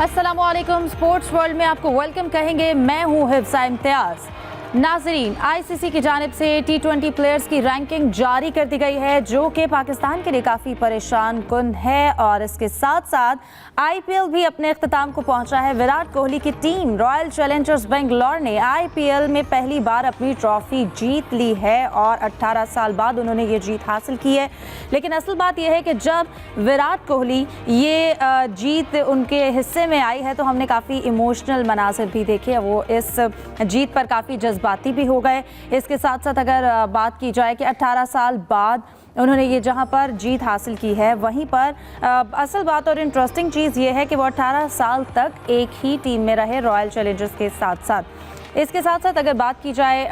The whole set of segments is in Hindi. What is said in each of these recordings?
अस्सलामुअलैकुम। स्पोर्ट्स वर्ल्ड में आपको वेलकम कहेंगे। मैं हूं हिफ्सा इम्तियाज। नाजरीन, आईसीसी की जानिब से T20 प्लेयर्स की रैंकिंग जारी कर दी गई है, जो कि पाकिस्तान के लिए काफ़ी परेशान कुन है। और इसके साथ साथ IPL भी अपने अख्ताम को पहुंचा है। विराट कोहली की टीम रॉयल चैलेंजर्स बेंगलोर ने IPL में पहली बार अपनी ट्रॉफी जीत ली है और 18 साल बाद उन्होंने ये जीत हासिल की है। लेकिन असल बात यह है कि जब विराट कोहली ये जीत उनके हिस्से में आई है तो हमने काफ़ी इमोशनल मनासिर भी देखे। वो इस जीत पर काफ़ी जज्बाती भी हो गए। इसके साथ साथ अगर बात की जाए कि 18 साल बाद उन्होंने ये जहां पर जीत हासिल की है, वहीं पर असल बात और इंटरेस्टिंग चीज़ ये है कि वो 18 साल तक एक ही टीम में रहे रॉयल चैलेंजर्स के साथ साथ। इसके साथ साथ अगर बात की जाए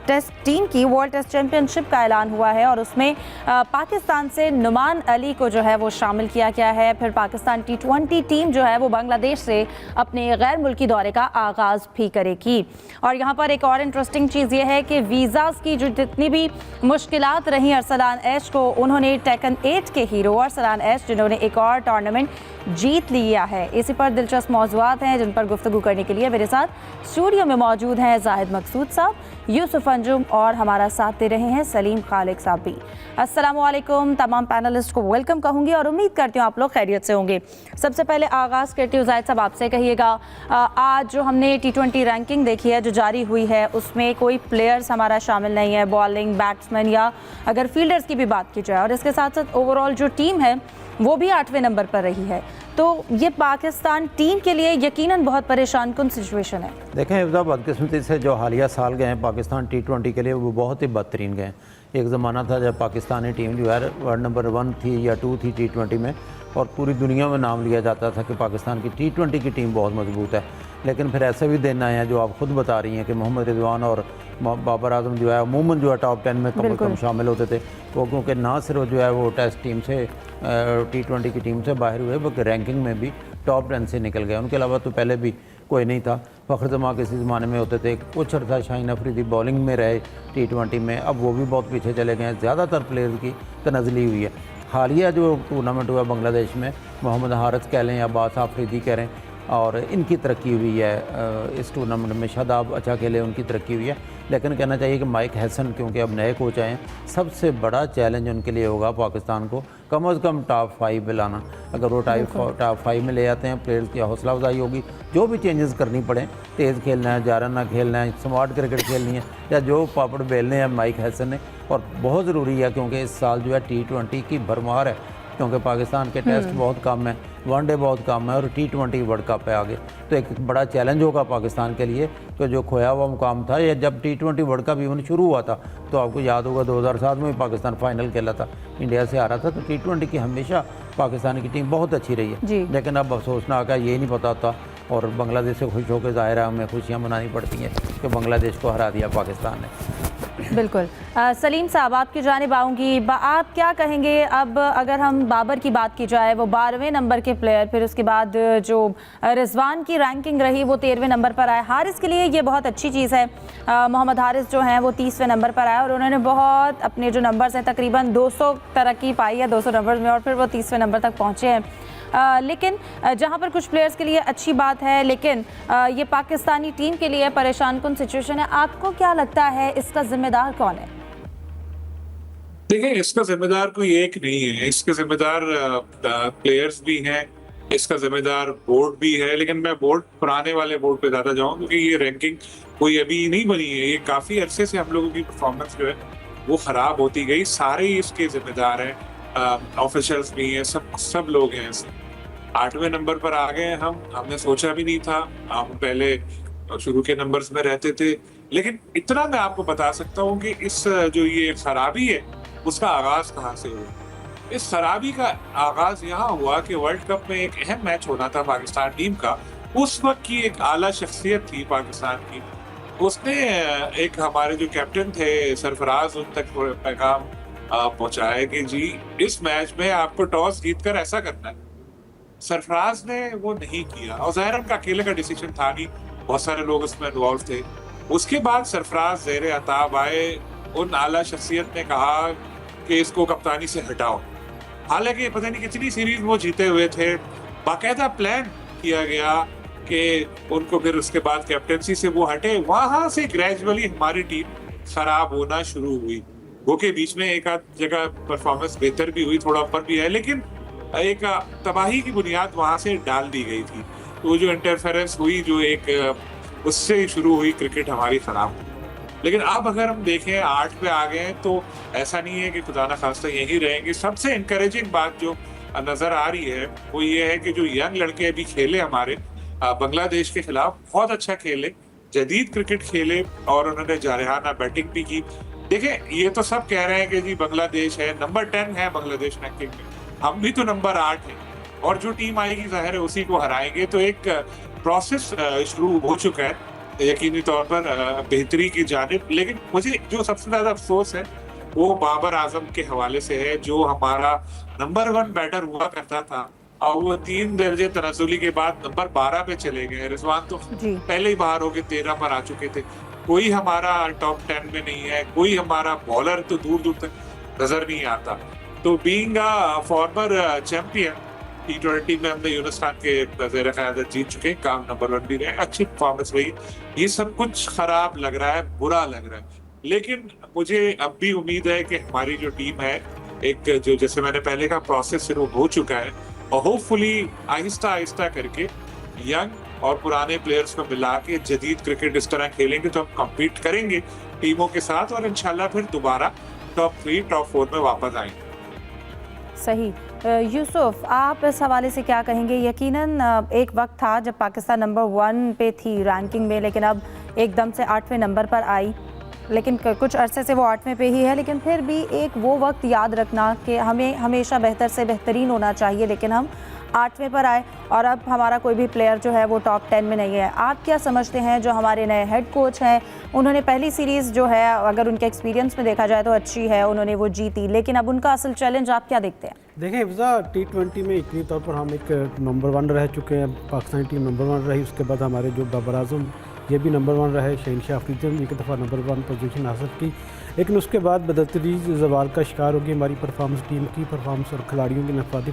टेस्ट टीम की, वर्ल्ड टेस्ट चैंपियनशिप का ऐलान हुआ है और उसमें पाकिस्तान से नुमान अली को जो है वो शामिल किया गया है। फिर पाकिस्तान T20 टीम जो है वो बांग्लादेश से अपने गैर मुल्की दौरे का आगाज़ भी करेगी। और यहाँ पर एक और इंटरेस्टिंग चीज़ ये है कि वीज़ाज़ की जो जितनी भी मुश्किलात रहीं अरसलान ऐश को, उन्होंने टेकन 8 के हीरो अरसलान ऐश, जिन्होंने एक और टूर्नामेंट जीत लिया है। इसी पर दिलचस्प मौज़ूआत हैं जिन पर गुफ्तगू करने के लिए मेरे साथ स्टूडियो में मौजूद हैं जाहिद मकसूद साहब, यूसुफ अंजुम और हमारा साथ दे रहे हैं सलीम खालिक साहब भी। अस्सलामुअलैकुम। तमाम पैनलिस्ट को वेलकम कहूँगी और उम्मीद करती हूँ आप लोग खैरियत से होंगे। सबसे पहले आगाज़ करती हूँ जाहिद साहब आपसे, कहिएगा आज जो हमने T20 रैंकिंग देखी है जो जारी हुई है, उसमें कोई प्लेयर्स हमारा शामिल नहीं है, बॉलिंग, बैट्समैन या अगर फील्डर्स की भी बात की जाए, और इसके साथ साथ ओवरऑल जो टीम है वो भी 8वें नंबर पर रही है। तो ये पाकिस्तान टीम के लिए यकीनन बहुत परेशान कुन सिचुएशन है। देखें हिफ्ज़ा, बदकिस्मती से जो हालिया साल गए हैं पाकिस्तान T20 के लिए वो बहुत ही बदतरीन गए हैं। एक ज़माना था जब पाकिस्तानी टीम जो है वर्ल्ड नंबर 1 थी या 2 थी T20 में, और पूरी दुनिया में नाम लिया जाता था कि पाकिस्तान की T20 की टीम बहुत मजबूत है। लेकिन फिर ऐसे भी दिन आए हैं जो आप ख़ुद बता रही हैं कि मोहम्मद रिजवान और बाबर आजम जो है अमूमन जो है टॉप 10 में कम शामिल होते थे। वो क्योंकि ना सिर्फ जो है वो टेस्ट टीम से T20 की टीम से बाहर हुए, बल्कि रैंकिंग में भी टॉप 10 से निकल गए। उनके अलावा तो पहले भी कोई नहीं था। फ़ख्र जमा किसी ज़माने में होते थे, कुछ अर्सा शाहीन अफरीदी बॉलिंग में रहे T20 में, अब वो भी बहुत पीछे चले गए हैं। ज़्यादातर प्लेयर्स की तनज़ली हुई है। हालिया जो टूर्नामेंट हुआ बांग्लादेश में, मोहम्मद हारिस कह लें या अब्बास आफरीदी कह लें, और इनकी तरक्की हुई है इस टूर्नामेंट में। शादाब अच्छा खेले, उनकी तरक्की हुई है। लेकिन कहना चाहिए कि माइक हैसन क्योंकि अब नए कोच आए हैं, सबसे बड़ा चैलेंज उनके लिए होगा पाकिस्तान को कम से कम टॉप 5 में लाना। अगर वो टॉप 5 में ले जाते हैं, प्लेयर्स की हौसला अफजाई होगी। जो भी चेंजेस करनी पड़े, तेज़ खेलना है, जारना खेलना है, स्मार्ट क्रिकेट खेलनी है, या जो पापड़ बेलने हैं माइक हैसन ने। और बहुत ज़रूरी है क्योंकि इस साल जो है T20 की भरमार है, क्योंकि पाकिस्तान के टेस्ट बहुत कम है, वनडे बहुत कम है और T20 वर्ल्ड कप है आगे। तो एक बड़ा चैलेंज होगा पाकिस्तान के लिए कि जो खोया हुआ मुकाम था, या जब T20 वर्ल्ड कप इवन शुरू हुआ था तो आपको याद होगा 2007 में भी पाकिस्तान फाइनल खेला था, इंडिया से हारा था। तो T20 की हमेशा पाकिस्तान की टीम बहुत अच्छी रही है। लेकिन अब अफसोसनाक है, ये नहीं पता था, और बांग्लादेश से खुश होकर ज़ाहिर है हमें खुशियाँ मनानी पड़ती हैं कि बांग्लादेश को हरा दिया पाकिस्तान ने। बिल्कुल। सलीम साहब आपकी जानिब आऊँगी। आप क्या कहेंगे अब अगर हम बाबर की बात की जाए, वो 12वें नंबर के प्लेयर, फिर उसके बाद जो रिजवान की रैंकिंग रही वो 13वें नंबर पर आए। हारिस के लिए ये बहुत अच्छी चीज़ है। मोहम्मद हारिस जो हैं वो 30वें नंबर पर आए और उन्होंने बहुत अपने जो नंबर्स हैं तकरीबन 200 तरक्की पाई है 200 नंबर में, और फिर वो 30वें नंबर तक पहुँचे हैं। लेकिन जहां पर कुछ प्लेयर्स के लिए अच्छी बात है, लेकिन ये पाकिस्तानी टीम के लिए परेशान कुन सिचुएशन है। आपको क्या लगता है इसका जिम्मेदार कौन है? देखिए, इसका जिम्मेदार कोई एक नहीं है। इसके जिम्मेदार प्लेयर्स भी हैं, इसका जिम्मेदार बोर्ड भी है। लेकिन मैं पुराने वाले बोर्ड पे ज्यादा जाऊँ, क्योंकि ये रैंकिंग कोई अभी नहीं बनी है। ये काफी अरसे से हम लोगों की परफॉर्मेंस जो है वो खराब होती गई। सारे इसके जिम्मेदार हैं, ऑफिशियल्स भी हैं, सब लोग हैं। 8वें नंबर पर आ गए हमने सोचा भी नहीं था। हम पहले शुरू के नंबर्स में रहते थे। लेकिन इतना मैं आपको बता सकता हूँ कि इस जो ये खराबी है उसका आगाज कहाँ से हुआ। इस खराबी का आगाज यहाँ हुआ कि वर्ल्ड कप में एक अहम मैच होना था पाकिस्तान टीम का। उस वक्त की एक आला शख्सियत थी पाकिस्तान की, उसने एक हमारे जो कैप्टन थे सरफराज, उन तक पैगाम पहुंचाया कि जी इस मैच में आपको टॉस जीतकर ऐसा करना है। सरफराज ने वो नहीं किया, और ज़ाहिर उनका अकेले का डिसीजन था नहीं, बहुत सारे लोग उसमें इन्वॉल्व थे। उसके बाद सरफराज ज़ेरे अताब आए, उन आला शख्सियत ने कहा कि इसको कप्तानी से हटाओ। हालांकि पता नहीं कितनी सीरीज वो जीते हुए थे, बाकायदा प्लान किया गया कि उनको फिर उसके बाद कैप्टनसी से वो हटे, वहां से ग्रेजुअली हमारी टीम खराब होना शुरू हुई। वो के बीच में एक आध जगह परफॉर्मेंस बेहतर भी हुई, थोड़ा ऊपर भी है, लेकिन एक तबाही की बुनियाद वहां से डाल दी गई थी। तो जो इंटरफेरेंस हुई, जो एक उससे शुरू हुई क्रिकेट हमारी खराब हुई। लेकिन अब अगर हम देखें 8 पे आ गए हैं, तो ऐसा नहीं है कि खुदा ना खास्ता यही रहेंगे। सबसे इंकरेजिंग बात जो नजर आ रही है वो ये है कि जो यंग लड़के अभी खेले हमारे बांग्लादेश के खिलाफ, बहुत अच्छा खेले, जदीद क्रिकेट खेले और उन्होंने जारहाना बैटिंग भी की। देखें, ये तो सब कह रहे हैं कि जी बांग्लादेश है, नंबर 10 है बांग्लादेश रैंकिंग में, हम भी तो नंबर 8 है और जो टीम आएगी जाहिर है उसी को हराएंगे। तो एक प्रोसेस शुरू हो चुका है यकीनी तौर पर बेहतरी की जानिब। लेकिन मुझे जो सबसे ज्यादा अफसोस है वो बाबर आजम के हवाले से है, जो हमारा नंबर 1 बैटर हुआ करता था और वो 3 दर्जे तनाजुली के बाद नंबर 12 पे चले गए। रिजवान तो पहले ही बाहर हो गए, 13 पर आ चुके थे। कोई हमारा टॉप 10 में नहीं है, कोई हमारा बॉलर तो दूर दूर तक नजर नहीं आता। तो being a former champion T20 में हमने यूनिस्तान के ज़ेर क़यादत जीत चुके, काम नंबर 1 भी रहे, अच्छी परफॉर्मेंस रही। ये सब कुछ खराब लग रहा है, बुरा लग रहा है, लेकिन मुझे अब भी उम्मीद है कि हमारी जो टीम है, एक जो जैसे मैंने पहले का प्रोसेस शुरू हो चुका है और होपफुली आहिस्ता आहिस्ता करके यंग और पुराने प्लेयर्स को मिला के जदीद क्रिकेट इस तरह खेलेंगे तो हम कम्पीट करेंगे टीमों के साथ और इंशाल्लाह फिर दोबारा टॉप 3 टॉप 4 में वापस आएंगे। सही। यूसुफ, आप इस हवाले से क्या कहेंगे? यकीनन एक वक्त था जब पाकिस्तान नंबर 1 पे थी रैंकिंग में, लेकिन अब एकदम से 8वें नंबर पर आई, लेकिन कुछ अरसे से वो 8वें पे ही है। लेकिन फिर भी एक वो वक्त याद रखना कि हमें हमेशा बेहतर से बेहतरीन होना चाहिए, लेकिन हम 8वें पर आए और अब हमारा कोई भी प्लेयर जो है वो टॉप 10 में नहीं है। आप क्या समझते हैं, जो हमारे नए हेड कोच हैं, उन्होंने पहली सीरीज़ जो है, अगर उनके एक्सपीरियंस में देखा जाए तो अच्छी है, उन्होंने वो जीती, लेकिन अब उनका असल चैलेंज आप क्या देखते हैं? देखें हिफ्ज़ा, T20 में यकीनी तौर पर हम एक नंबर 1 रह चुके हैं, पाकिस्तानी टीम नंबर 1 रही। उसके बाद हमारे जो बाबर आजम ये भी नंबर 1 रहे, शहनशाह अफरीदी ने एक दफ़ा नंबर 1 पोजीशन हासिल की, लेकिन उसके बाद बदतरीज जवाल का शिकार होगी हमारी परफॉर्मेंस, टीम की परफॉर्मेंस और खिलाड़ियों की नफादी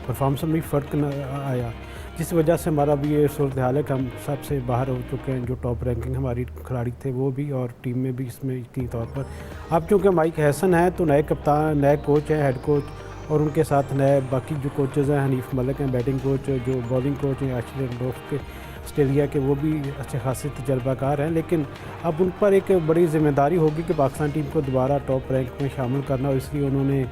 परफॉर्मेंस में फ़र्क आया, जिस वजह से हमारा भी ये सूरत हाल है कि हम सबसे बाहर हो चुके हैं। जो टॉप रैंकिंग हमारी खिलाड़ी थे वो भी और टीम में भी इसमें यकीनी तौर पर। अब चूँकि माइक हसन है तो नए कप्तान, नए कोच हैं, हेड कोच, और उनके साथ नए बाकी जो कोचेज़ हैं, हनीफ मलिक हैं बैटिंग कोच, जो बॉलिंग कोच हैं आशिर रंडोफ के ऑस्ट्रेलिया के, वो भी अच्छे खासे तजर्बाकार हैं। लेकिन अब उन पर एक बड़ी ज़िम्मेदारी होगी कि पाकिस्तान टीम को दोबारा टॉप रैंक में शामिल करना, और इसलिए उन्होंने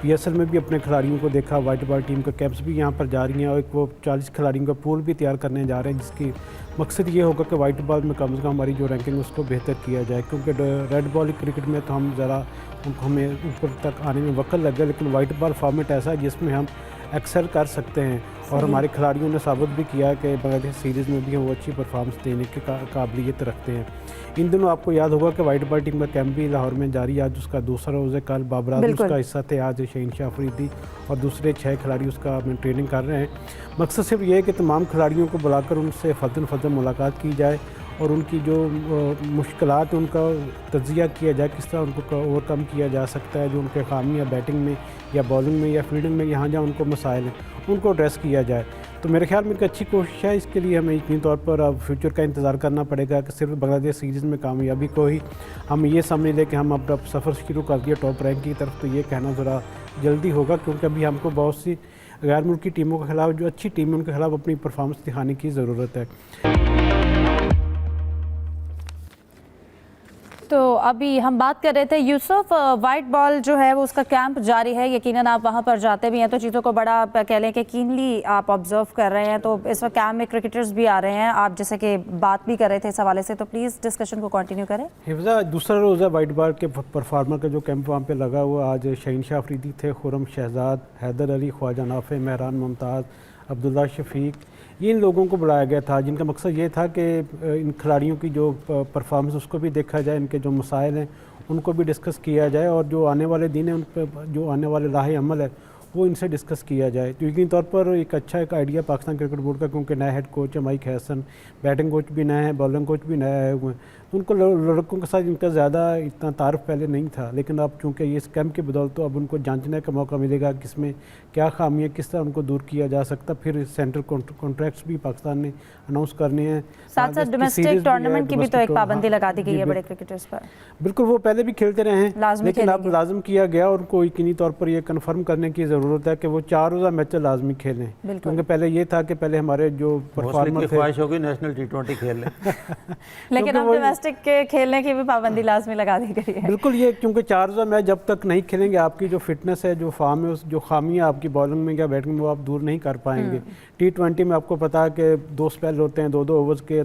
PSL में भी अपने खिलाड़ियों को देखा। वाइट बॉल टीम का कैप्स भी यहाँ पर जा रही हैं और एक वो 40 खिलाड़ियों का पूल भी तैयार करने जा रहे हैं, जिसकी मकसद ये होगा कि वाइट बॉल में कम से कम हमारी जो रैंकिंग उसको बेहतर किया जाए, क्योंकि रेड बॉल क्रिकेट में तो हम ज़रा हमें ऊपर तक आने में वक्त लग गया, लेकिन वाइट बॉल फॉर्मेट ऐसा है जिसमें हम एक्सेल कर सकते हैं, और हमारे खिलाड़ियों ने साबित भी किया कि बांग्लादेश सीरीज़ में भी हम वो अच्छी परफॉर्मेंस देने की काबिलियत रखते हैं। इन दिनों आपको याद होगा कि वाइट बॉल टीम का कैंप भी लाहौर में जारी है, आज उसका दूसरा रोज़ है। कल बाबर आजम उसका हिस्सा थे, आज शहनशाह अफरीदी और दूसरे 6 खिलाड़ी उसका ट्रेनिंग कर रहे हैं। मकसद सिर्फ ये है कि तमाम खिलाड़ियों को बुलाकर उनसे फ़ज़ल मुलाकात की जाए और उनकी जो मुश्किलात उनका तजिया किया जाए, किस तरह उनको ओवरकम किया जा सकता है, जो उनके खामी या बैटिंग में या बॉलिंग में या फील्डिंग में यहाँ जहाँ उनको मसाइल हैं उनको एड्रेस किया जाए। तो मेरे ख्याल में एक अच्छी कोशिश है। इसके लिए हमें यकीनी तौर पर अब फ्यूचर का इंतज़ार करना पड़ेगा कि सिर्फ बांग्लादेश सीरीज़ में कामयाबी को ही हम ये समझ लें कि हम अपना सफ़र शुरू कर दिया टॉप रैंक की तरफ, तो ये कहना ज़रा जल्दी होगा, क्योंकि अभी हमको बहुत सी गैर मुल्की टीमों के खिलाफ, जो अच्छी टीम है उनके खिलाफ अपनी परफॉर्मेंस दिखाने की ज़रूरत है। तो अभी हम बात कर रहे थे यूसुफ, वाइट बॉल जो है वो उसका कैंप जारी है, यकीनन आप वहाँ पर जाते भी हैं तो चीज़ों को बड़ा कह लें कि कीनली आप ऑब्जर्व कर रहे हैं। तो इस वक्त कैंप में क्रिकेटर्स भी आ रहे हैं, आप जैसे कि बात भी कर रहे थे इस हवाले से, तो प्लीज़ डिस्कशन को कंटिन्यू करें। हिफ्ज़ा, दूसरा रोज़ा वाइट बॉल के परफॉर्मर का जो कैंप वहाँ पे लगा हुआ, आज शहनशाह अफरीदी थे, खुरम शहजाद, हैदर अली, ख्वाजा नाफे, मेहरान मुमताज़, अब्दुल्ला शफीक, ये इन लोगों को बुलाया गया था, जिनका मकसद ये था कि इन खिलाड़ियों की जो परफॉर्मेंस उसको भी देखा जाए, इनके जो मसाइल हैं उनको भी डिस्कस किया जाए, और जो आने वाले दिन हैं उन पर जो आने वाले राह अमल है वो इनसे डिस्कस किया जाए। तो यकीनी तौर पर एक अच्छा एक आइडिया पाकिस्तान क्रिकेट बोर्ड का, क्योंकि नया हेड कोच है माइक हसन, बैटिंग कोच भी नया है, बॉलिंग कोच भी नया आए हुए हैं, उनको लड़कों के साथ इनका ज़्यादा इतना तारफ़ पहले नहीं था, लेकिन अब चूँकि ये इस कैंप के बदौलत तो अब उनको जांचने का मौका मिलेगा कि इसमें क्या खामियां, किस तरह उनको दूर किया जा सकता। फिर सेंट्रल कॉन्ट्रैक्ट्स भी पाकिस्तान ने अनाउंस करने हैं, साथ साथ डोमेस्टिक टूर्नामेंट की भी तो एक पाबंदी लगा दी गई है बड़े क्रिकेटर्स पर। बिल्कुल, वो पहले भी खेलते रहे हैं, लेकिन अब लाजम किया गया और उनको यकीनी तौर पर यह कन्फर्म करने की ज़रूरत है कि वो 4 रोज़ा मैच लाजमी खेलें, क्योंकि पहले ये था कि पहले हमारे जो परफॉर्मर थे ख्वाहिश होगी नेशनल T20 खेल लें लेकिन अब डोमेस्टिक के खेलने की भी पाबंदी लाजमी लगा दी गई है। बिल्कुल, ये क्योंकि 4 रोज़ा मैच जब तक नहीं खेलेंगे आपकी जो फिटनेस है, जो फॉर्म है, जो खामियां आपकी बॉलिंग में या बैटिंग में वो आप दूर नहीं कर पाएंगे। T20 में आपको पता है कि 2 स्पेल होते हैं, 2-2 ओवर्स के,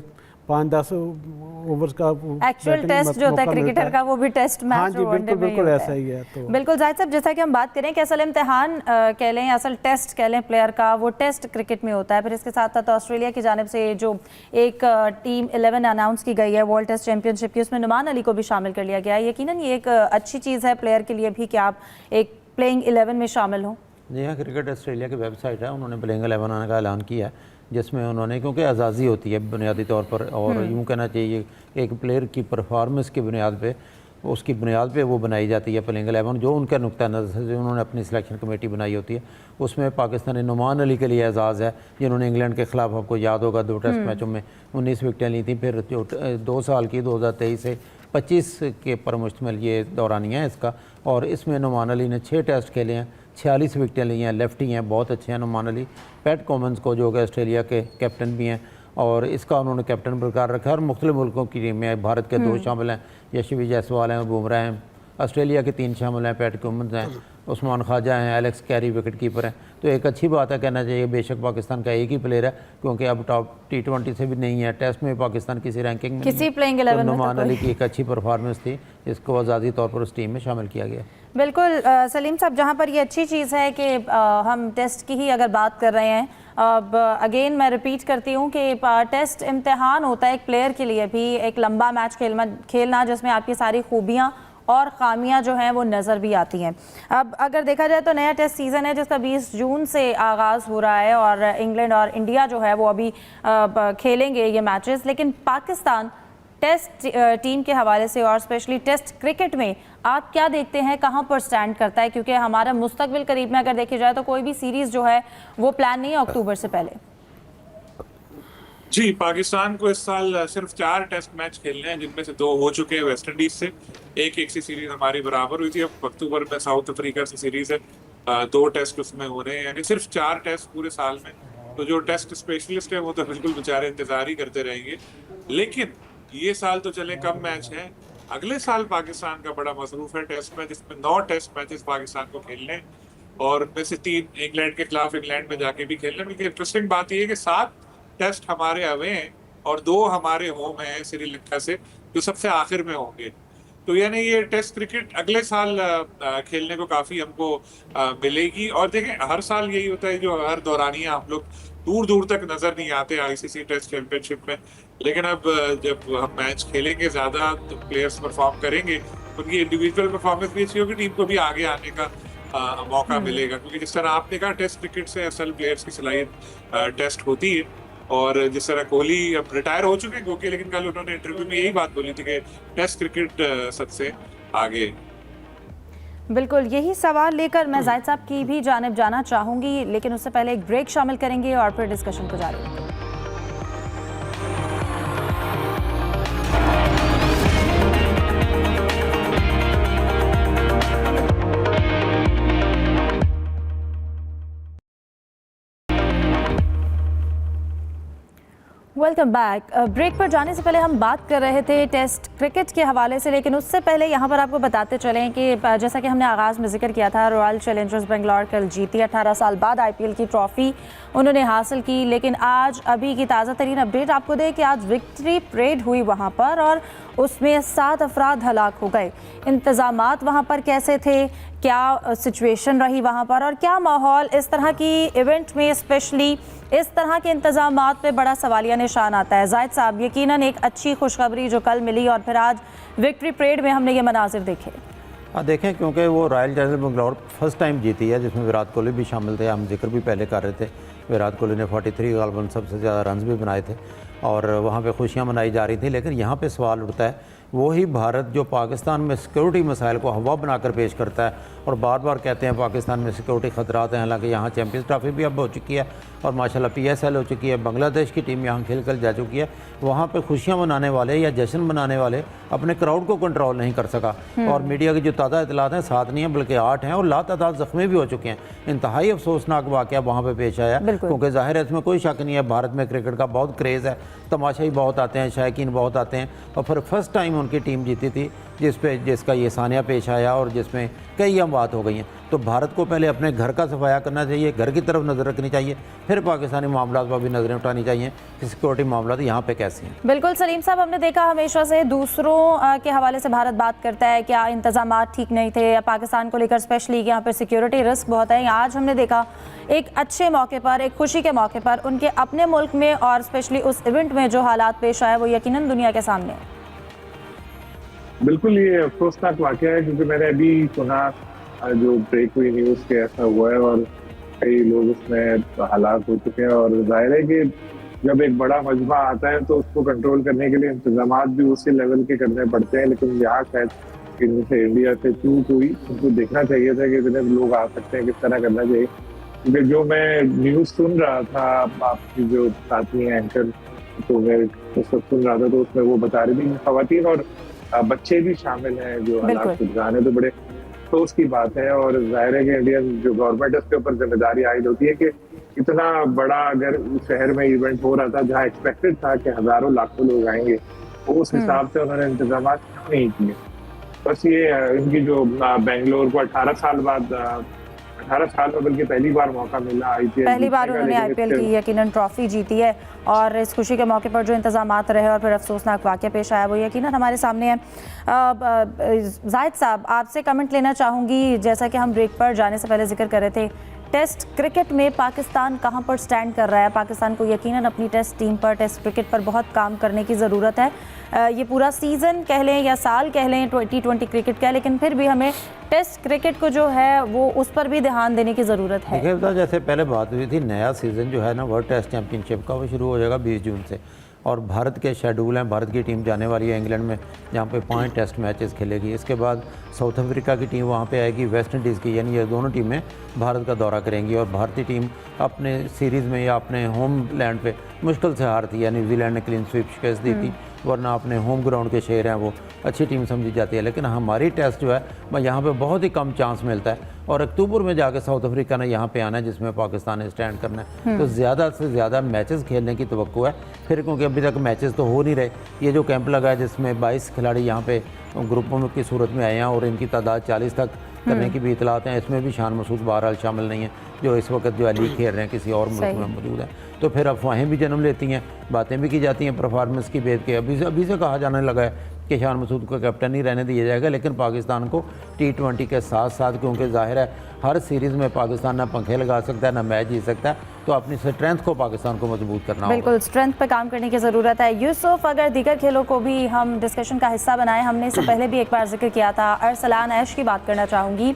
5-10 ओवर्स का एक्चुअल टेस्ट जो होता है क्रिकेटर का, वो भी टेस्ट मैच। हाँ जी, बिल्कुल ऐसा ही है। तो बिल्कुल जाहिद साहब, जैसा कि हम बात करें कि असल इम्तिहान कह लें, असल टेस्ट कह लें प्लेयर का, वो टेस्ट क्रिकेट में होता है। फिर इसके साथ साथ ऑस्ट्रेलिया की जानिब से जो एक टीम 11 अनाउंस की गई है वर्ल्ड टेस्ट चैंपियनशिप की, उसमें नुमान अली को भी शामिल कर लिया गया है। यकीनन ये एक अच्छी चीज़ है प्लेयर के लिए भी कि आप एक प्लेइंग 11 में शामिल हों। जी हाँ, क्रिकेट ऑस्ट्रेलिया की वेबसाइट है, उन्होंने प्लेइंग 11 आने का ऐलान किया है, जिसमें उन्होंने, क्योंकि आज़ादी होती है बुनियादी तौर पर, और यूँ कहना चाहिए एक प्लेयर की परफॉर्मेंस की बुनियाद पे, उसकी बुनियाद पे वो बनाई जाती है प्लेइंग 11, जो उनका नुक्ता नज़र से उन्होंने अपनी सिलेक्शन कमेटी बनाई होती है। उसमें पाकिस्तानी नुमान अली के लिए एजाज़ है, जिन्होंने इंग्लैंड के ख़िलाफ़, आपको याद होगा, 2 टेस्ट मैचों में 19 विकटें ली थी। फिर जो 2 साल की 2023 से 25 के पर मुश्तमिल ये दौरानिया है इसका, और इसमें नुमान अली ने 6 टेस्ट खेले हैं, 46 विकटें ली हैं, लेफ्टी हैं, बहुत अच्छे हैं नुमान अली। पैट कॉमन्स को, जो कि ऑस्ट्रेलिया के कैप्टन भी हैं, और इसका उन्होंने कैप्टन बरकरार रखा है। और मुख्तलिफ मुल्कों की टीम में भारत के 2 शामिल हैं, यशवी जायसवाल हैं, बुमराह हैं, ऑस्ट्रेलिया के 3 शामिल हैं, पैट कॉमन्स हैं, उस्मान ख्वाजा हैं, एलेक्स कैरी विकेट कीपर हैं। तो एक अच्छी बात है, कहना चाहिए। बेशक पाकिस्तान का एक ही प्लेयर है, क्योंकि अब टॉप T20 से भी नहीं है, टेस्ट में पाकिस्तान किसी रैंकिंग में किसी प्लेइंग 11 में नुमान अली की एक अच्छी परफॉर्मेंस थी, इसको आज़ादी तौर पर उस टीम में शामिल किया गया। बिल्कुल सलीम साहब, जहाँ पर ये अच्छी चीज़ है कि हम टेस्ट की ही अगर बात कर रहे हैं, अब अगेन मैं रिपीट करती हूँ कि टेस्ट इम्तिहान होता है एक प्लेयर के लिए भी, एक लंबा मैच खेलना जिसमें आपकी सारी खूबियाँ और खामियां जो हैं वो नज़र भी आती हैं। अब अगर देखा जाए तो नया टेस्ट सीज़न है जिसका 20 जून से आगाज़ हो रहा है, और इंग्लैंड और इंडिया जो है वो अभी खेलेंगे ये मैचेस। लेकिन पाकिस्तान टेस्ट टीम के हवाले से और स्पेशली टेस्ट क्रिकेट में आप क्या देखते हैं, कहां पर स्टैंड करता है? क्योंकि हमारा मुस्तकबिल करीब में अगर देखी जाए तो कोई भी सीरीज़ जो है वो प्लान नहीं है अक्टूबर से पहले। जी, पाकिस्तान को इस साल सिर्फ 4 टेस्ट मैच खेलने हैं, जिनमें से 2 हो चुके हैं वेस्ट इंडीज से, एक सी सीरीज हमारी बराबर हुई थी। अब अक्टूबर में साउथ अफ्रीका से सीरीज है, 2 टेस्ट उसमें हो रहे हैं, यानी सिर्फ 4 टेस्ट पूरे साल में। तो जो टेस्ट स्पेशलिस्ट है वो तो बिल्कुल बेचारे इंतजार ही करते रहेंगे। लेकिन ये साल तो चले कम मैच है, अगले साल पाकिस्तान का बड़ा मसरूफ है टेस्ट मैच, जिसमें 9 टेस्ट मैचेस पाकिस्तान को खेलने हैं, और उनमें से 3 इंग्लैंड के खिलाफ इंग्लैंड में जाके भी खेलने। लेकिन इंटरेस्टिंग बात यह है कि 7 टेस्ट हमारे अवे हैं और 2 हमारे होम हैं श्रीलंका से, जो सबसे आखिर में होंगे। तो यानी ये टेस्ट क्रिकेट अगले साल खेलने को काफ़ी हमको मिलेगी। और देखें, हर साल यही होता है, जो हर दौरानिया हम लोग दूर दूर तक नज़र नहीं आते ICC टेस्ट चैंपियनशिप में, लेकिन अब जब हम मैच खेलेंगे ज़्यादा तो प्लेयर्स परफॉर्म करेंगे, उनकी इंडिविजुअल परफॉर्मेंस भी अच्छी होगी, टीम को भी आगे आने का मौका मिलेगा। क्योंकि जिस तरह आपने कहा, टेस्ट क्रिकेट से असल प्लेयर्स की सलाहियत टेस्ट होती है, और जिस तरह कोहली अब रिटायर हो चुके हैं क्योंकि, लेकिन कल उन्होंने इंटरव्यू में यही बात बोली थी कि टेस्ट क्रिकेट सबसे आगे। बिल्कुल यही सवाल लेकर मैं जाहिद साहब की भी जानिब जाना चाहूँगी, लेकिन उससे पहले एक ब्रेक शामिल करेंगे और फिर डिस्कशन को जारी रखेंगे। Welcome back. ब्रेक पर जाने से पहले हम बात कर रहे थे टेस्ट क्रिकेट के हवाले से, लेकिन उससे पहले यहाँ पर आपको बताते चलें कि जैसा कि हमने आगाज़ में जिक्र किया था, रॉयल चैलेंजर्स बेंगलोर कल जीती, 18 साल बाद IPL की ट्रॉफ़ी उन्होंने हासिल की। लेकिन आज अभी की ताज़ा तरीन अपडेट आपको दें कि आज विक्ट्री परेड हुई वहाँ पर, और उसमें 7 अफराद हलाक हो गए। इंतज़ामात वहाँ पर कैसे थे, क्या सिचुएशन रही वहाँ पर, और क्या माहौल इस तरह की इवेंट में, स्पेशली इस तरह के इंतज़ामात पे बड़ा सवालिया निशान आता है। जाहिद साहब, यकीनन एक अच्छी खुशखबरी जो कल मिली, और फिर आज विक्ट्री परेड में हमने ये मनाजिर देखे। देखें, क्योंकि वो royal Challengers Bangalore first time जीती है, जिसमें विराट कोहली भी शामिल थे। हम जिक्र भी पहले कर रहे थे, विराट कोहली ने 43 गालबन सबसे ज़्यादा रन्स भी बनाए थे। और वहाँ पे खुशियाँ मनाई जा रही थी। लेकिन यहाँ पे सवाल उठता है, वही भारत जो पाकिस्तान में सिक्योरिटी मसाइल को हवा बनाकर पेश करता है और बार बार कहते हैं पाकिस्तान में सिक्योरिटी ख़तरात हैं, हालांकि यहाँ चैम्पियंस ट्रॉफी भी अब हो चुकी है और माशाल्लाह PSL हो चुकी है, बांग्लादेश की टीम यहाँ खेल कर जा चुकी है। वहाँ पे खुशियाँ मनाने वाले या जश्न मनाने वाले अपने क्राउड को कंट्रोल नहीं कर सका और मीडिया की जो ताज़ा इतलात हैं 7 नहीं है बल्कि 8 हैं और लातादाद ज़ख्मी भी हो चुके हैं। इंतहाई अफसोसनाक वाक़या वहाँ पर पेश आया, क्योंकि ज़ाहिर है इसमें कोई शक नहीं है भारत में क्रिकेट का बहुत क्रेज़ है, तमाशाई बहुत आते हैं, शायकीन बहुत आते हैं और फिर फर्स्ट टाइम उनकी टीम जीती थी जिसका ये सानिया पेश आया और जिसमें कई अमवात हो गई हैं। तो भारत को पहले अपने घर का सफाया करना चाहिए, घर की तरफ नज़र रखनी चाहिए, फिर पाकिस्तानी मामला पर भी नज़रें उठानी चाहिए कि सिक्योरिटी मामला तो यहाँ पे कैसे हैं। बिल्कुल सलीम साहब, हमने देखा हमेशा से दूसरों के हवाले से भारत बात करता है क्या इंतजाम ठीक नहीं थे या पाकिस्तान को लेकर स्पेशली कि यहाँ पर सिक्योरिटी रिस्क बहुत है। आज हमने देखा एक अच्छे मौके पर, एक खुशी के मौके पर उनके अपने मुल्क में और स्पेशली उस इवेंट में जो हालात पेश आए वो यकीनन दुनिया के सामने है। बिल्कुल, ये अफसोसनाक वाक़या है क्योंकि मैंने अभी सुना जो ब्रेक हुई न्यूज़ के ऐसा हुआ है और कई लोग उसमें हालात हो चुके हैं और जाहिर है कि जब एक बड़ा मजमा आता है तो उसको कंट्रोल करने के लिए इंतजाम भी उसी लेवल के करने पड़ते हैं। लेकिन यहाँ शायद इनसे इंडिया से चूक हुई, उनको देखना चाहिए था कि इतने लोग आ सकते हैं, किस तरह करना चाहिए। क्योंकि जो मैं न्यूज़ सुन रहा था, आपकी जो साथी एंकर तो मैं उस वक्त सुन रहा था तो उसमें वो बता रही थी खवातीन और बच्चे भी शामिल हैं जो हालात सुधार है, तो बड़े अफसोस की बात है। और जाहिर है कि इंडियन जो गवर्नमेंट है उसके ऊपर जिम्मेदारी आयद होती है कि इतना बड़ा अगर शहर में इवेंट हो रहा था जहाँ एक्सपेक्टेड था कि हजारों लाखों लोग आएंगे, तो उस हिसाब से उन्होंने इंतजाम नहीं किए। बस ये इनकी जो बेंगलोर को 18 साल में बल्कि पहली बार मौका मिला IPL, पहली बार उन्होंने IPL की यकीनन ट्रॉफी जीती है और इस खुशी के मौके पर जो इंतजामात रहे और फिर अफसोसनाक वाक़या पेश आया वो यकीनन हमारे सामने है। जाहिद साहब, आपसे कमेंट लेना चाहूँगी, जैसा कि हम ब्रेक पर जाने से पहले जिक्र कर रहे थे, टेस्ट क्रिकेट में पाकिस्तान कहां पर स्टैंड कर रहा है। पाकिस्तान को यकीनन अपनी टेस्ट टीम पर, टेस्ट क्रिकेट पर बहुत काम करने की ज़रूरत है। ये पूरा सीज़न कह लें या साल कह लें T20 क्रिकेट का, लेकिन फिर भी हमें टेस्ट क्रिकेट को जो है वो उस पर भी ध्यान देने की ज़रूरत है। देखिए, जैसे पहले बात हुई थी, नया सीज़न जो है ना वर्ल्ड टेस्ट चैंपियनशिप का वो शुरू हो जाएगा 20 जून से और भारत के शेड्यूल हैं। भारत की टीम जाने वाली है इंग्लैंड में जहाँ पे 5 टेस्ट मैचेस खेलेगी। इसके बाद साउथ अफ्रीका की टीम वहाँ पे आएगी, वेस्ट इंडीज़ की, यानी ये दोनों टीमें भारत का दौरा करेंगी और भारतीय टीम अपने सीरीज़ में या अपने होम लैंड पे मुश्किल से हारती है। न्यूजीलैंड ने क्लीन स्वीप शिकस्त दी थी, वरना अपने होम ग्राउंड के शेर हैं वो अच्छी टीम समझी जाती है। लेकिन हमारी टेस्ट जो है यहाँ पे बहुत ही कम चांस मिलता है और अक्टूबर में जाके साउथ अफ्रीका ने यहाँ पे आना है जिसमें पाकिस्तान ने स्टैंड करना है। तो ज़्यादा से ज़्यादा मैचेस खेलने की तवक्को है फिर, क्योंकि अभी तक मैचेस तो हो नहीं रहे। ये जो कैंप लगा है जिसमें 22 खिलाड़ी यहाँ पे ग्रुपों की सूरत में आए हैं और इनकी तादाद 40 तक करने की भी इतलात हैं। इसमें भी शान मसूद बहरहाल शामिल नहीं है जो इस वक्त जो है लीग खेल रहे हैं, किसी और मुल्क में मौजूद है। तो फिर अफवाहें भी जन्म लेती हैं, बातें भी की जाती हैं परफॉर्मेंस की बेद के। अभी से कहा जाने लगा है कि शान मसूद को कैप्टन ही रहने दिया जाएगा, लेकिन पाकिस्तान को T20 के साथ साथ, क्योंकि जाहिर है हर सीरीज़ में पाकिस्तान ना पंखे लगा सकता है ना मैच जीत सकता है, तो अपनी स्ट्रेंथ को पाकिस्तान को मजबूत करना होगा। बिल्कुल, स्ट्रेंथ पे काम करने की ज़रूरत है। यूसुफ, अगर दीगर खेलों को भी हम डिस्कशन का हिस्सा बनाएं, हमने इससे पहले भी एक बार जिक्र किया था, अरसलान ऐश की बात करना चाहूँगी।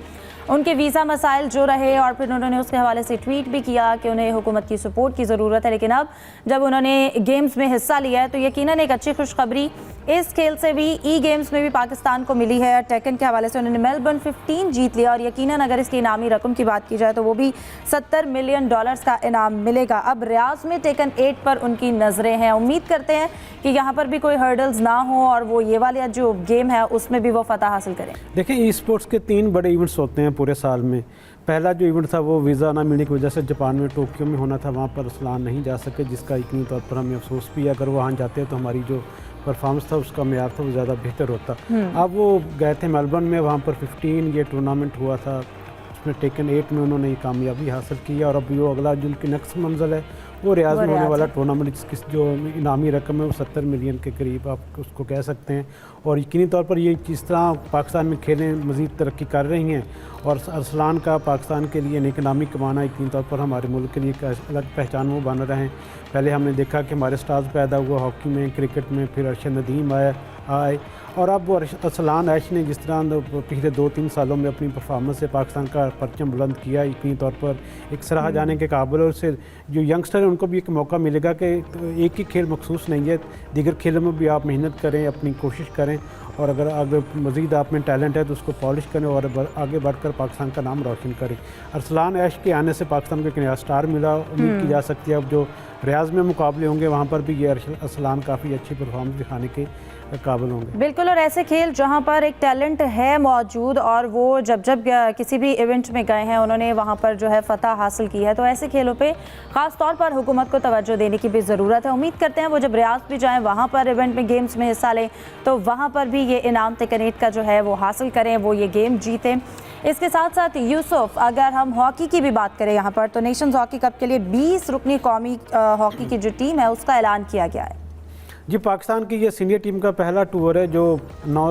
उनके वीज़ा मसाइल जो रहे और फिर उन्होंने उसके हवाले से ट्वीट भी किया कि उन्हें हुकूमत की सपोर्ट की ज़रूरत है, लेकिन अब जब उन्होंने गेम्स में हिस्सा लिया है तो यकीनन एक अच्छी खुशखबरी इस खेल से भी, ई गेम्स में भी पाकिस्तान को मिली है। टेकन के हवाले से उन्होंने मेलबर्न 15 जीत लिया और यकीनन अगर इसकी इनामी रकम की बात की जाए तो वो भी $70 मिलियन का इनाम मिलेगा। अब रियाज में टेकन 8 पर उनकी नज़रें हैं। उम्मीद करते हैं कि यहाँ पर भी कोई हर्डल्स ना हो और वो ये वाला जो गेम है उसमें भी वो फतह हासिल करें। देखिए, ई स्पोर्ट्स के 3 बड़े इवेंट्स होते हैं पूरे साल में। पहला जो इवेंट था वो वीज़ा ना मिलने की वजह से जापान में टोक्यो में होना था, वहाँ पर अरसलान नहीं जा सके, जिसका यकीनी तौर पर हमें अफसोस भी है। अगर वहाँ जाते तो हमारी जो परफॉर्मेंस था उसका मेयार था वो ज़्यादा बेहतर होता। अब वो गए थे मेलबर्न में, वहाँ पर 15 ये टूर्नामेंट हुआ था, उसमें टेकन 8 में उन्होंने कामयाबी हासिल की और अब जो अगला जो उनकी नेक्स्ट मंजिल है वो रियाज में होने वाला टूर्नामेंट, जिसकी जो इनामी रकम है वो 70 मिलियन के करीब आप उसको कह सकते हैं। और यकीनी तौर पर ये जिस तरह पाकिस्तान में खेलें मज़ीद तरक्की कर रही हैं और अरसलान का पाकिस्तान के लिए नेक नामी कमाना यकीनी तौर पर हमारे मुल्क के लिए एक अलग पहचान वो बन रहे हैं। पहले हमने देखा कि हमारे स्टार्स पैदा हुआ हॉकी में, क्रिकेट में, फिर अरशद नदीम आए, और अब वो असलान ऐश ने जिस तरह पिछले 2-3 सालों में अपनी परफॉर्मेंस से पाकिस्तान का परचम बुलंद किया, यकीनी तौर पर एक सराहा जाने के काबिल, और उससे जो यंगस्टर हैं उनको भी एक मौका मिलेगा कि एक ही खेल मखसूस नहीं है, दीगर खेलों में भी आप मेहनत करें, अपनी कोशिश करें, और अगर मज़ीद आप में टैलेंट है तो उसको पॉलिश करें और आगे बढ़कर पाकिस्तान का नाम रोशन करें। अरसलान ऐश के आने से पाकिस्तान को एक नया स्टार मिला, उम्मीद की जा सकती है अब जो रियाज में मुकाबले होंगे वहाँ पर भी ये अरसलान काफ़ी अच्छी परफॉर्मेंस दिखाने के काबिल होंगे। बिल्कुल, और ऐसे खेल जहां पर एक टैलेंट है मौजूद और वो जब किसी भी इवेंट में गए हैं उन्होंने वहां पर जो है फतह हासिल की है, तो ऐसे खेलों पे ख़ास तौर पर हुकूमत को तवज्जो देने की भी ज़रूरत है। उम्मीद करते हैं वो जब रियाज भी जाएं, वहां पर इवेंट में गेम्स में हिस्सा लें, तो वहां पर भी ये इनाम तकनीक का जो है वो हासिल करें, वो ये गेम जीतें। इसके साथ साथ यूसुफ, अगर हम हॉकी की भी बात करें यहाँ पर, तो नेशंस हॉकी कप के लिए 20 रुकनी कौमी हॉकी की जो टीम है उसका ऐलान किया गया है। जी, पाकिस्तान की ये सीनियर टीम का पहला टूर है जो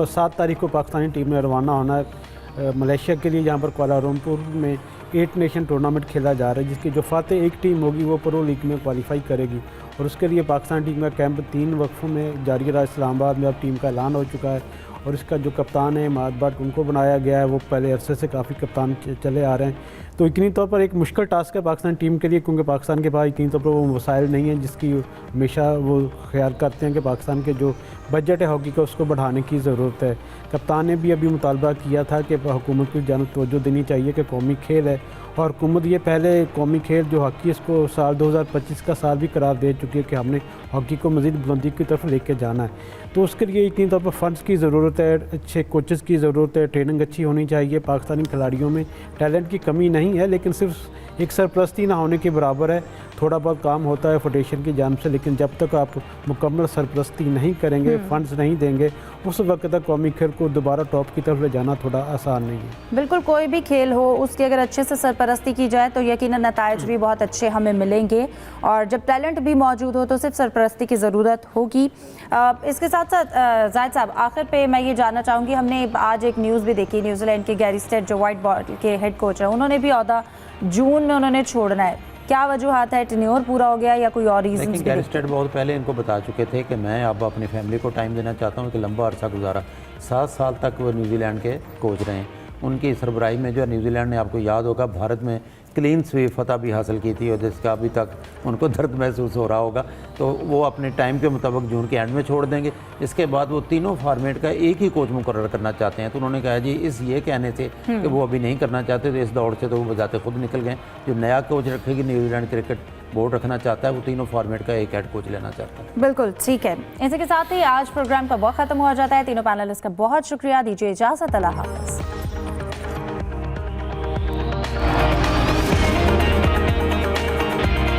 7 तारीख को पाकिस्तानी टीम में रवाना होना है मलेशिया के लिए, जहाँ पर कुआलालंपुर में 8 नेशन टूर्नामेंट खेला जा रहा है, जिसकी जो फातेह एक टीम होगी वो प्रो लीग में क्वालिफाई करेगी, और उसके लिए पाकिस्तान टीम का कैंप 3 वक्फों में जारी रहा। इस्लामाबाद में अब टीम का ऐलान हो चुका है, और इसका जो कप्तान है माद भट्ट, उनको बनाया गया है, वो पहले अरसे से काफ़ी कप्तान चले आ रहे हैं। तो यकीनी तौर पर एक मुश्किल टास्क है पाकिस्तान टीम के लिए, क्योंकि पाकिस्तान के पास यकीनी तौर पर वो वसाइल नहीं है जिसकी हमेशा वो ख्याल करते हैं कि पाकिस्तान के जो बजट है हॉकी का उसको बढ़ाने की ज़रूरत है। कप्तान ने भी अभी मुतालबा किया था कि हुकूमत को जानब तवज्जो देनी चाहिए कि कौमी खेल है, और हुकूमत ये पहले कौमी खेल जो हॉकी इसको साल 2025 का साल भी करार दे चुकी है कि हमने हॉकी को मज़ीद बुलंदी की तरफ लेके जाना है। तो उसके लिए यकीनी तौर पर फ़ंड्स की ज़रूरत है, अच्छे कोचेज़ की ज़रूरत है, ट्रेनिंग अच्छी होनी चाहिए। पाकिस्तानी खिलाड़ियों में टैलेंट की कमी नहीं है, लेकिन सिर्फ एक सरपरस्ती ना होने के बराबर है। थोड़ा बहुत काम होता है फेडरेशन की जानिब से, लेकिन जब तक आप मुकम्मल सरपरस्ती नहीं करेंगे, फंड्स नहीं देंगे, उस वक्त तक कौमी खेल को दोबारा टॉप की तरफ ले जाना थोड़ा आसान नहीं है। बिल्कुल, कोई भी खेल हो उसकी अगर अच्छे से सरपरस्ती की जाए तो यकीनन नताइज भी बहुत अच्छे हमें मिलेंगे, और जब टैलेंट भी मौजूद हो तो सिर्फ सरपरस्ती की ज़रूरत होगी। इसके साथ साथ जाहिद साहब, आखिर पे मैं ये जानना चाहूँगी, हमने आज एक न्यूज़ भी देखी, न्यूजीलैंड के गैरी स्टेट जो वाइट बॉल के हेड कोच हैं, उन्होंने भी ओहदा जून में उन्होंने छोड़ना है। क्या वजूहत है, टेन्योर पूरा हो गया या कोई और रीज़न? गैरी स्टेट बहुत पहले इनको बता चुके थे कि मैं अब अपनी फैमिली को टाइम देना चाहता हूँ, कि लंबा अरसा गुजारा 7 साल तक वो न्यूजीलैंड के कोच रहे। उनकी सरबराही में जो न्यूजीलैंड ने, आपको याद होगा, भारत में क्लीन स्वीप फतह भी हासिल की थी, और जिसका अभी तक उनको दर्द महसूस हो रहा होगा। तो वो अपने टाइम के मुताबिक जून के एंड में छोड़ देंगे। इसके बाद वो तीनों फॉर्मेट का एक ही कोच मुकर्रर करना चाहते हैं। तो उन्होंने कहा जी इस ये कहने से कि वो अभी नहीं करना चाहते, तो इस दौड़ से तो वो बजाते खुद निकल गए। जो नया कोच रखेगी न्यूजीलैंड क्रिकेट बोर्ड रखना चाहता है, वो तीनों फॉर्मेट का एक हेड कोच लेना चाहता है। बिल्कुल ठीक है। इसी के साथ ही आज प्रोग्राम का वक्त खत्म हो जाता है। तीनों पैनलिस्ट का बहुत शुक्रिया, दीजिए इजाज़त, अल्लाह हाफ़िज़।